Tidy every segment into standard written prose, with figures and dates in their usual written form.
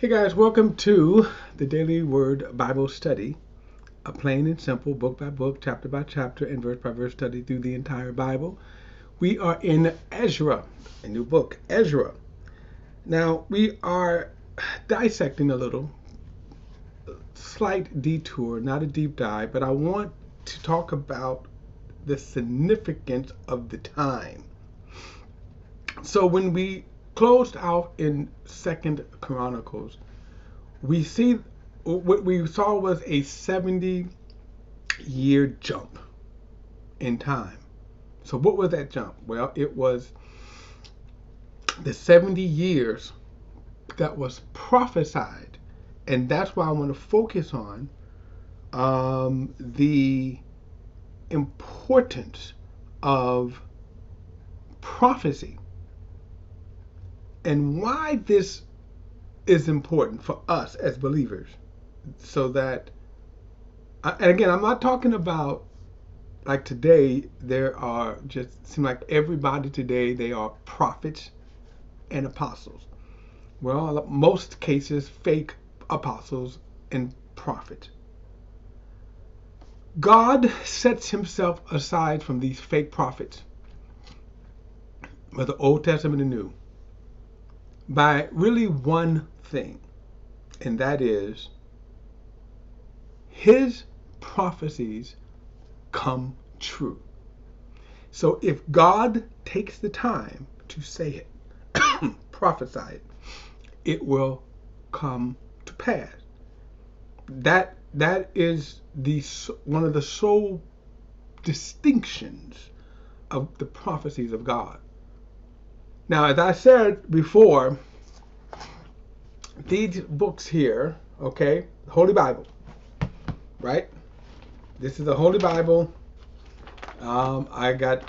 Hey guys, welcome to the Daily Word Bible Study, a plain and simple book by book, chapter by chapter, and verse by verse study through the entire Bible. We are in Ezra, a new book, Ezra. Now, we are dissecting a little, slight detour, not a deep dive, but I want to talk about the significance of the time. So when we closed out in Second Chronicles, we see what we saw was a 70-year jump in time. So what was that jump? Well, it was the 70 years that was prophesied, and that's why I want to focus on the importance of prophecy and why this is important for us as believers. So that, and again, I'm not talking about like today, there are just, seem like everybody today, they are prophets and apostles. Well, most cases, fake apostles and prophets. God sets himself aside from these fake prophets, whether Old Testament and New, by really one thing, and that is his prophecies come true. So if God takes the time to say it, prophesy it, it will come to pass. That is one of the sole distinctions of the prophecies of God. Now, as I said before, these books here, okay, the Holy Bible, right? This is the Holy Bible. I got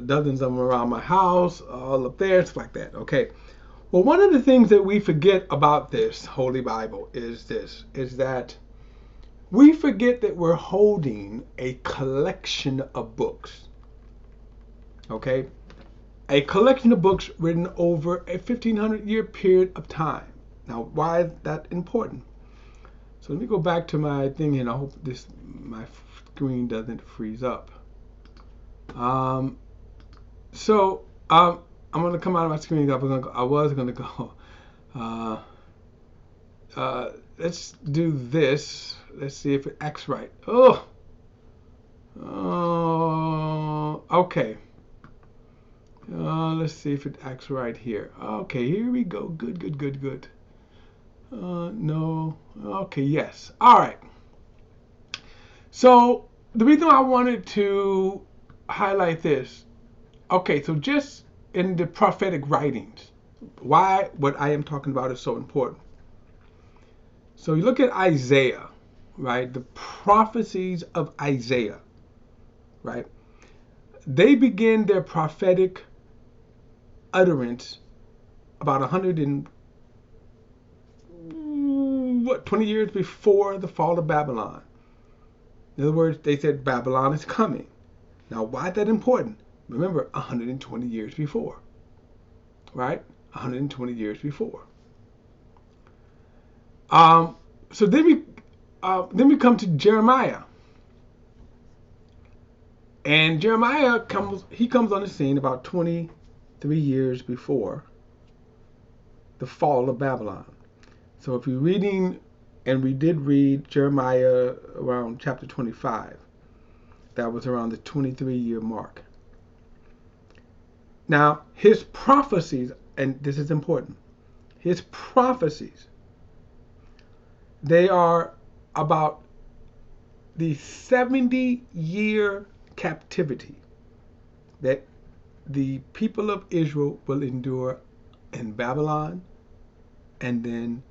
dozens of them around my house, all up there, stuff like that. Okay. Well, one of the things that we forget about this Holy Bible is that we forget that we're holding a collection of books. Okay? A collection of books written over a 1,500-year period of time. Now, why is that important? So let me go back to my thing here, and I hope my screen doesn't freeze up. I'm going to come out of my screen. I was going to go. Let's do this. Let's see if it acts right. Okay. Let's see if it acts right here. Okay, here we go. Good. No. Okay, yes. All right. So the reason I wanted to highlight this, okay, so just in the prophetic writings, why what I am talking about is so important. So you look at Isaiah, right? The prophecies of Isaiah, right? They begin their prophetic utterance about 20 years before the fall of Babylon. In other words, they said Babylon is coming. Now, why is that important? Remember, 120 years before, right? 120 years before. So then we come to Jeremiah, and Jeremiah comes on the scene about 23 years before the fall of Babylon. So if you're reading, and we did read Jeremiah around chapter 25, that was around the 23-year mark. Now, his prophecies, and this is important, his prophecies, they are about the 70-year captivity that the people of Israel will endure in Babylon and then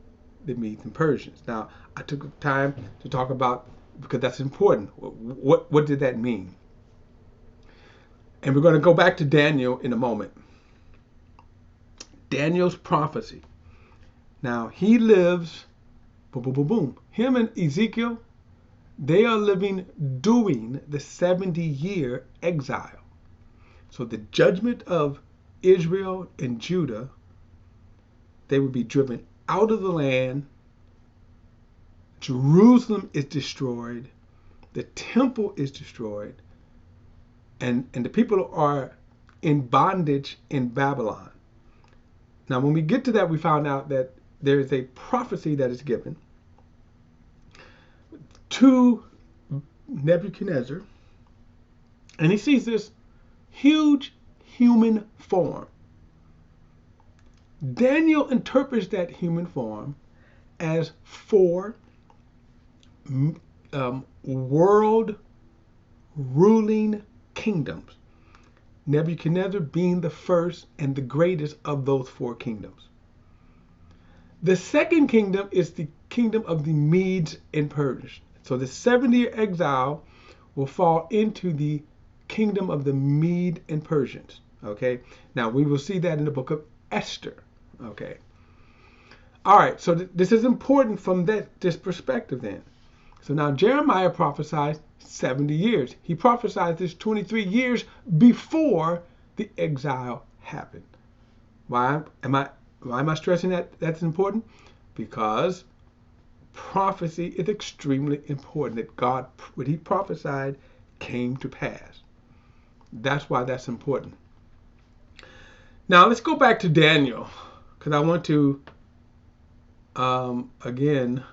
the Medes and Persians. Now, I took time to talk about, because that's important, what did that mean? And we're going to go back to Daniel in a moment. Daniel's prophecy. Now, he lives, him and Ezekiel, they are living during the 70-year exile. So the judgment of Israel and Judah, they would be driven out of the land. Jerusalem is destroyed. The temple is destroyed. And the people are in bondage in Babylon. Now, when we get to that, we found out that there is a prophecy that is given to Nebuchadnezzar, and he sees this huge human form. Daniel interprets that human form as four world ruling kingdoms, Nebuchadnezzar being the first and the greatest of those four kingdoms. The second kingdom is the kingdom of the Medes and Persians. So the 70-year exile will fall into the kingdom of the Medes and Persians. Okay. Now we will see that in the book of Esther. Okay. All right. So this is important from this perspective then. So now Jeremiah prophesied 70 years. He prophesied this 23 years before the exile happened. Why am I stressing that that's important? Because prophecy is extremely important, that God, what he prophesied, came to pass. That's why that's important. Now let's go back to Daniel, because I want to again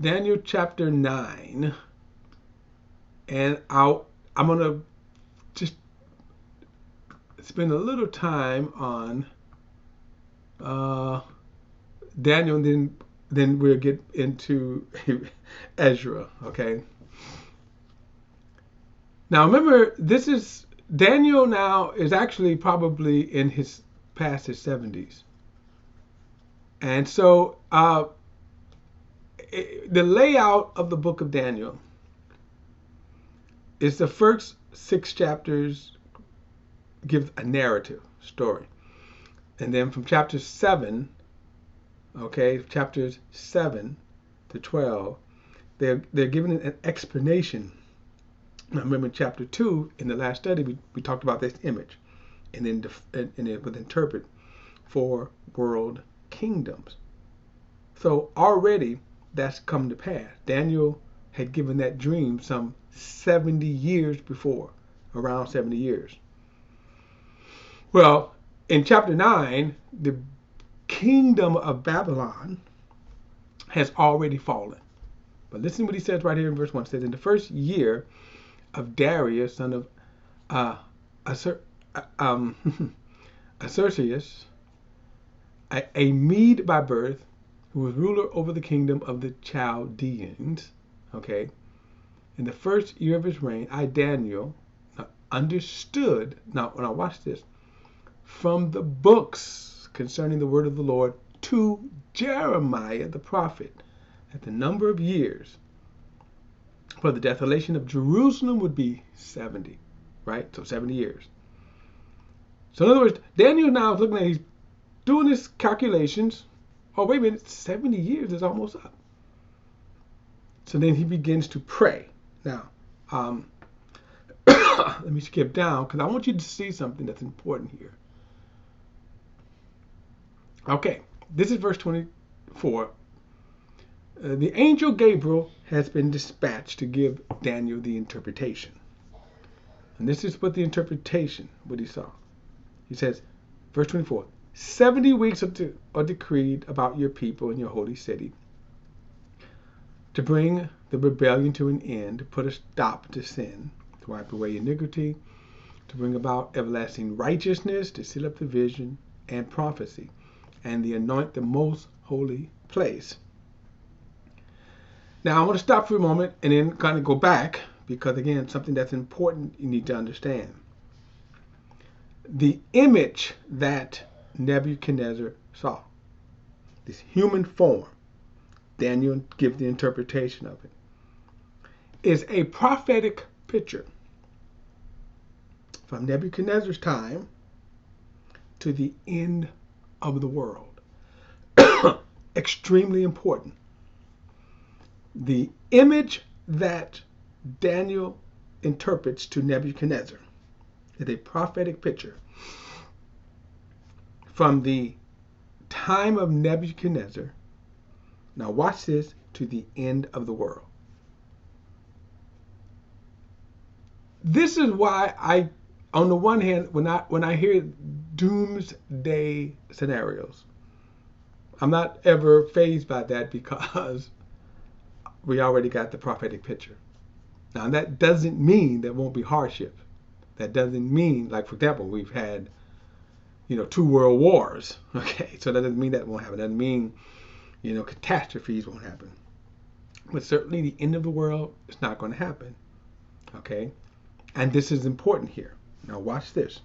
Daniel chapter 9, and I'm gonna just spend a little time on Daniel, and then we'll get into Ezra. Okay. Now remember, this is Daniel. Now is actually probably in his past his 70s, and so the layout of the book of Daniel is the first 6 chapters gives a narrative story, and then from chapter 7, okay, chapters 7 to 12, they're given an explanation. Now remember in chapter 2 in the last study we talked about this image, and then it would interpret 4 world kingdoms. So already that's come to pass. Daniel had given that dream some 70 years before, around 70 years. Well, in chapter 9, the kingdom of Babylon has already fallen. But listen to what he says right here in verse 1. It says, in the first year of Darius, son of Ahasuerus, a Mede by birth, who was ruler over the kingdom of the Chaldeans, okay, in the first year of his reign, I, Daniel, understood, now watch this, from the books concerning the word of the Lord to Jeremiah the prophet, that the number of years for the desolation of Jerusalem would be 70, right? So 70 years. So in other words, Daniel now is looking at, he's doing his calculations. Oh, wait a minute, 70 years is almost up. So then he begins to pray. Now, let me skip down because I want you to see something that's important here. Okay, this is verse 24. The angel Gabriel has been dispatched to give Daniel the interpretation. And this is what the interpretation, what he saw. He says, verse 24, 70 weeks are decreed about your people and your holy city, to bring the rebellion to an end, to put a stop to sin, to wipe away iniquity, to bring about everlasting righteousness, to seal up the vision and prophecy, and to anoint the most holy place. Now I want to stop for a moment and then kind of go back, because again, something that's important you need to understand. The image that Nebuchadnezzar saw, this human form, Daniel gives the interpretation of it, is a prophetic picture from Nebuchadnezzar's time to the end of the world. Extremely important. The image that Daniel interprets to Nebuchadnezzar is a prophetic picture from the time of Nebuchadnezzar, now watch this, to the end of the world. This is why I, on the one hand, when I hear doomsday scenarios, I'm not ever fazed by that because we already got the prophetic picture. Now that doesn't mean there won't be hardship. That doesn't mean, like for example, we've had, 2 world wars. Okay, so that doesn't mean that won't happen. That doesn't mean, catastrophes won't happen. But certainly the end of the world is not going to happen. Okay, and this is important here. Now watch this.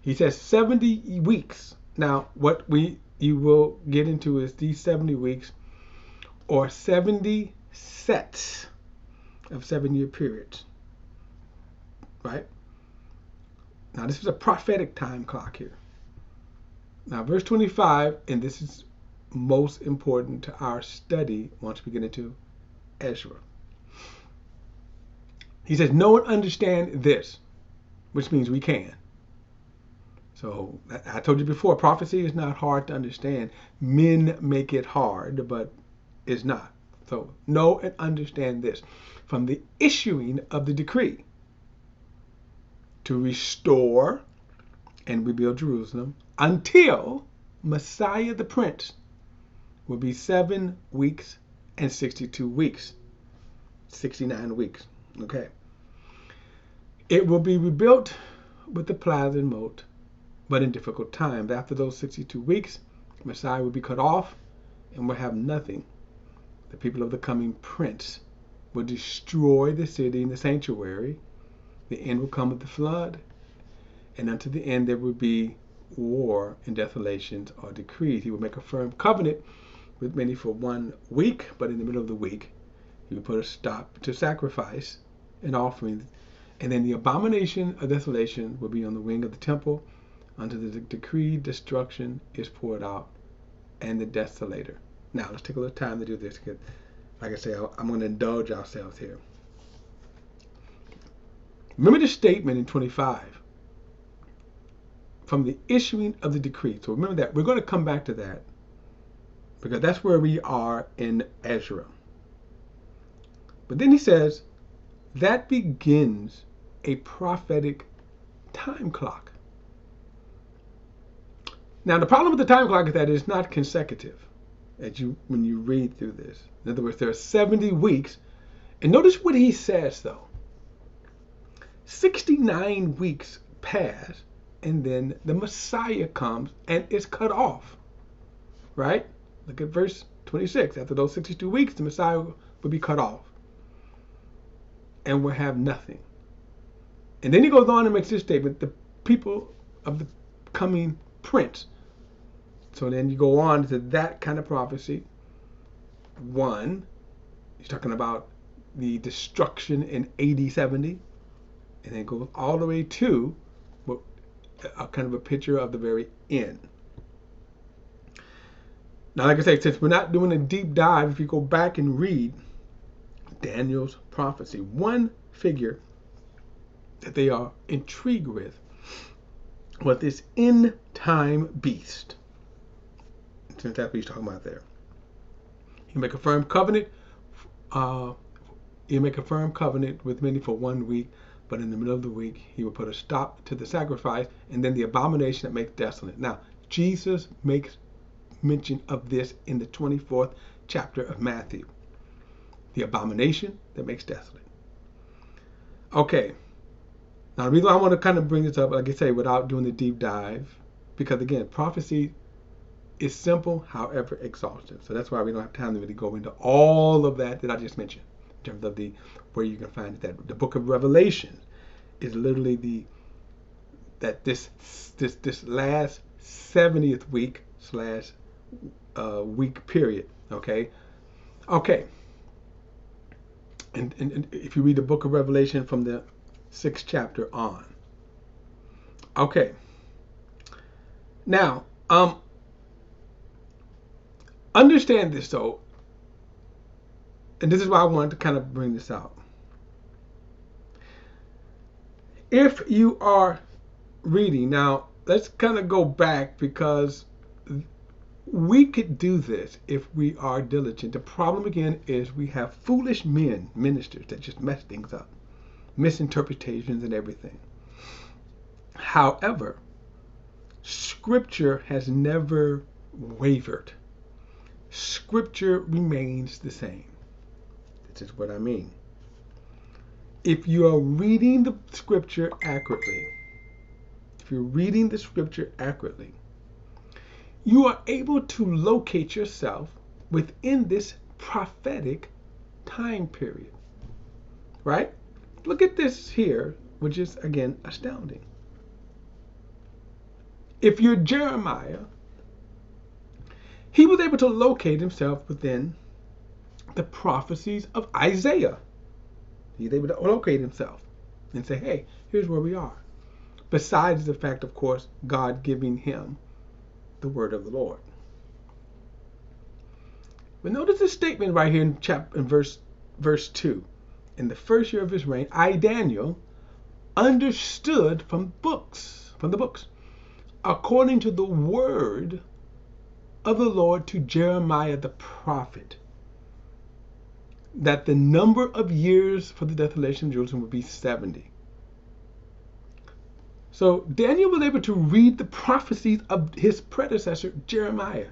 He says 70 weeks. Now what you will get into is these 70 weeks or 70 sets of 7-year periods. Right? Now this is a prophetic time clock here. Now verse 25, and this is most important to our study once we get into Ezra. He says, know and understand this, which means we can. So I told you before, prophecy is not hard to understand. Men make it hard, but it's not. So know and understand this. From the issuing of the decree to restore and rebuild Jerusalem until Messiah the Prince will be 7 weeks and 62 weeks. 69 weeks. Okay. It will be rebuilt with the plaza and moat, but in difficult times. After those 62 weeks, Messiah will be cut off and will have nothing. The people of the coming prince will destroy the city and the sanctuary. The end will come with the flood, and unto the end there will be war and desolations are decreed. He will make a firm covenant with many for 1 week, but in the middle of the week he will put a stop to sacrifice and offerings, and then the abomination of desolation will be on the wing of the temple until the decreed destruction is poured out and the desolator. Now let's take a little time to do this, because like I say, I'm going to indulge ourselves here. Remember the statement in 25, from the issuing of the decree. So remember that. We're going to come back to that, because that's where we are in Ezra. But then he says, that begins a prophetic time clock. Now the problem with the time clock is that it's not consecutive when you read through this. In other words, there are 70 weeks. And notice what he says though. 69 weeks pass, and then the Messiah comes and is cut off. Right? Look at verse 26. After those 62 weeks, the Messiah will be cut off and will have nothing. And then he goes on and makes this statement, the people of the coming prince. So then you go on to that kind of prophecy. 1, he's talking about the destruction in AD 70. And then it goes all the way to a kind of a picture of the very end. Now, like I say, since we're not doing a deep dive, if you go back and read Daniel's prophecy, one figure that they are intrigued with was this end time beast. Since that's what he's talking about there. He'll make a firm covenant. He'll make a firm covenant with many for 1 week, but in the middle of the week he will put a stop to the sacrifice, and then the abomination that makes desolate. Now, Jesus makes mention of this in the 24th chapter of Matthew. The abomination that makes desolate. Okay. Now, the reason I want to kind of bring this up, like I say, without doing the deep dive, because again, prophecy is simple, however exhaustive. So that's why we don't have time to really go into all of that I just mentioned in terms of where you can find that. The book of Revelation is literally this last 70th week / week period. Okay. And if you read the book of Revelation from the 6th chapter on. Okay. Now, understand this though, and this is why I wanted to kind of bring this out. if you are reading, now let's kind of go back because we could do this if we are diligent. The problem again is we have foolish ministers that just mess things up, misinterpretations and everything. However, Scripture has never wavered. Scripture remains the same. This is what I mean. If you are reading the Scripture accurately, you are able to locate yourself within this prophetic time period. Right? Look at this here, which is again astounding. If you're Jeremiah, he was able to locate himself within the prophecies of Isaiah. He's able to locate himself and say, hey, here's where we are. Besides the fact, of course, God giving him the word of the Lord. But notice this statement right here in verse 2. In the first year of his reign, I, Daniel, understood from the books, according to the word of the Lord to Jeremiah the prophet, that the number of years for the desolation of Jerusalem would be 70. So Daniel was able to read the prophecies of his predecessor, Jeremiah.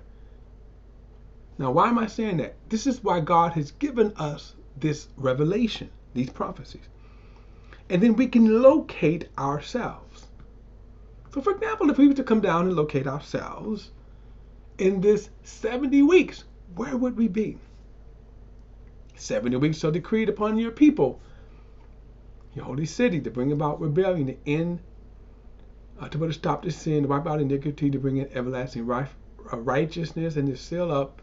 Now, why am I saying that? This is why God has given us this revelation, these prophecies. And then we can locate ourselves. So, for example, if we were to come down and locate ourselves in this 70 weeks, where would we be? 70 weeks are decreed upon your people, your holy city, to bring about rebellion, to end, to put a stop to sin, to wipe out iniquity, to bring in everlasting righteousness, and to seal up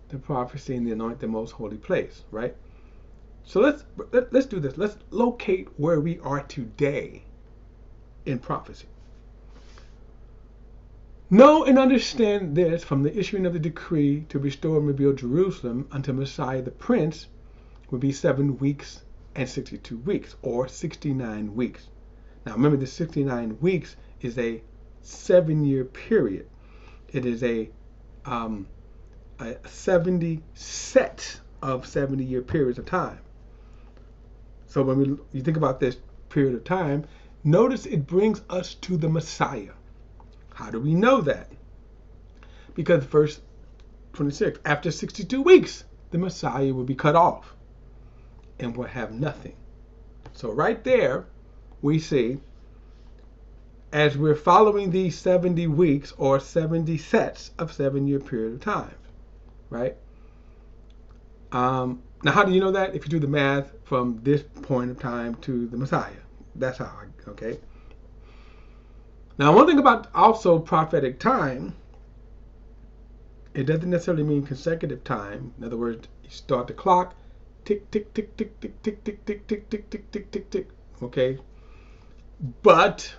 the prophecy and to anoint the most holy place, right? So let's do this. Let's locate where we are today in prophecy. Know and understand this: from the issuing of the decree to restore and rebuild Jerusalem unto Messiah the Prince will be 7 weeks and 62 weeks, or 69 weeks. Now remember, the 69 weeks is a 7-year period. It is a 70 set of 70-year periods of time. So when you think about this period of time, notice it brings us to the Messiah. How do we know that? Because verse 26, after 62 weeks, the Messiah will be cut off and will have nothing. So right there, we see, as we're following these 70 weeks or 70 sets of 7-year period of time, right? Now, how do you know that? If you do the math from this point of time to the Messiah. That's how, okay? Now, one thing about also prophetic time, it doesn't necessarily mean consecutive time. In other words, you start the clock, tick, tick, tick, tick, tick, tick, tick, tick, tick, tick, tick, tick, tick, tick, okay? But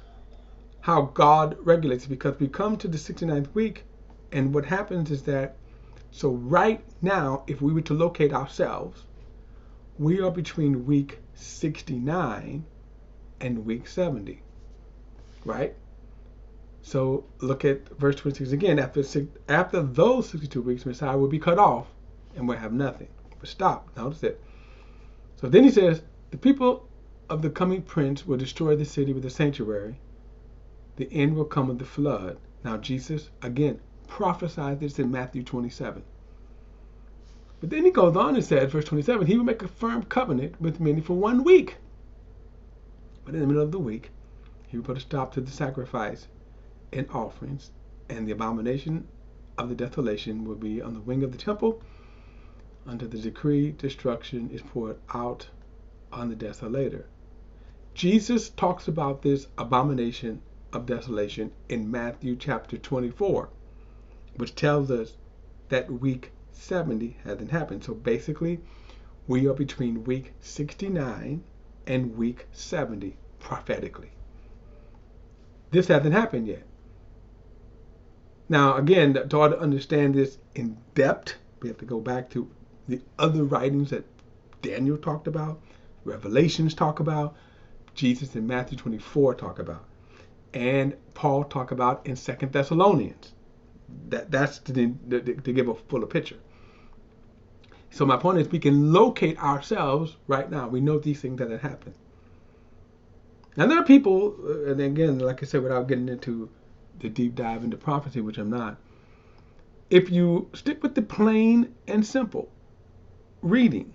how God regulates it, because we come to the 69th week, and what happens is that, so right now, if we were to locate ourselves, we are between week 69 and week 70, right? So look at verse 26 again. After those 62 weeks, Messiah will be cut off and will have nothing. But stop. Notice it. So then he says, the people of the coming prince will destroy the city with the sanctuary. The end will come with the flood. Now Jesus, again, prophesied this in Matthew 27. But then he goes on and says, verse 27, he will make a firm covenant with many for 1 week. But in the middle of the week, he will put a stop to the sacrifice and offerings, and the abomination of the desolation will be on the wing of the temple until the decree destruction is poured out on the desolator. Jesus talks about this abomination of desolation in Matthew chapter 24, which tells us that week 70 hasn't happened. So basically, we are between week 69 and week 70 prophetically. This hasn't happened yet. Now, again, to understand this in depth, we have to go back to the other writings that Daniel talked about, Revelations talk about, Jesus in Matthew 24 talk about, and Paul talk about in 2 Thessalonians. That's to give a fuller picture. So my point is, we can locate ourselves right now. We know these things that have happened. Now there are people, and again, like I said, without getting into the deep dive into prophecy, which I'm not, if you stick with the plain and simple reading,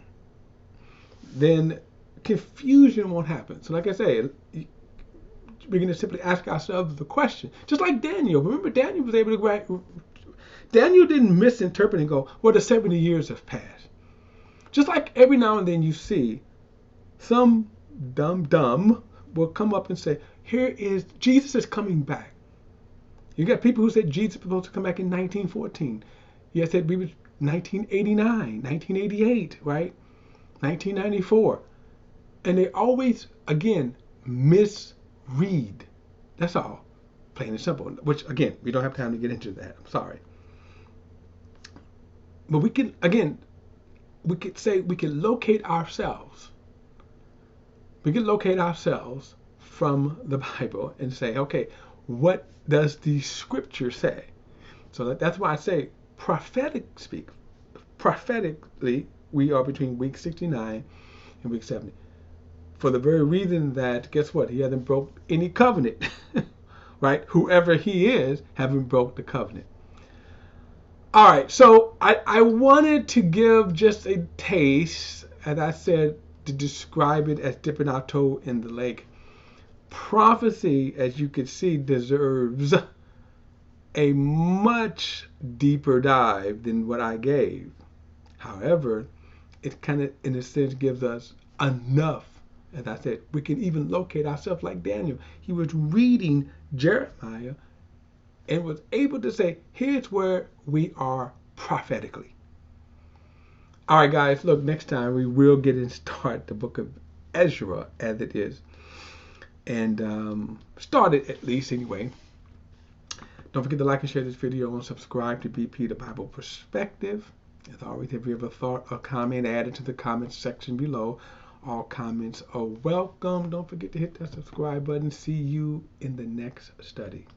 then confusion won't happen. So like I say, we're going to simply ask ourselves the question, just like Daniel. Remember, Daniel was able to write. Daniel didn't misinterpret and go, well, the 70 years have passed. Just like every now and then you see some dumb will come up and say, here is, Jesus is coming back. You got people who said Jesus was supposed to come back in 1914. You said we was 1989, 1988, right? 1994. And they always, again, misread. That's all. Plain and simple. Which, again, we don't have time to get into that. I'm sorry. But we can, again, we could say we can locate ourselves. We can locate ourselves from the Bible and say, okay, what does the scripture say? So that's why I say prophetically, we are between week 69 and week 70. For the very reason that, guess what? He hasn't broke any covenant, right? Whoever he is, haven't broke the covenant. All right, so I wanted to give just a taste, as I said, to describe it as dipping our toe in the lake. Prophecy, as you can see, deserves a much deeper dive than what I gave. However, it kind of, in a sense, gives us enough. As I said, we can even locate ourselves like Daniel. He was reading Jeremiah and was able to say, here's where we are prophetically. All right, guys, look, next time we will get and start the book of Ezra as it is. And start it at least anyway. Don't forget to like and share this video and subscribe to BP The Bible Perspective. As always, if you have a thought or comment, add it to the comments section below. All comments are welcome. Don't forget to hit that subscribe button. See you in the next study.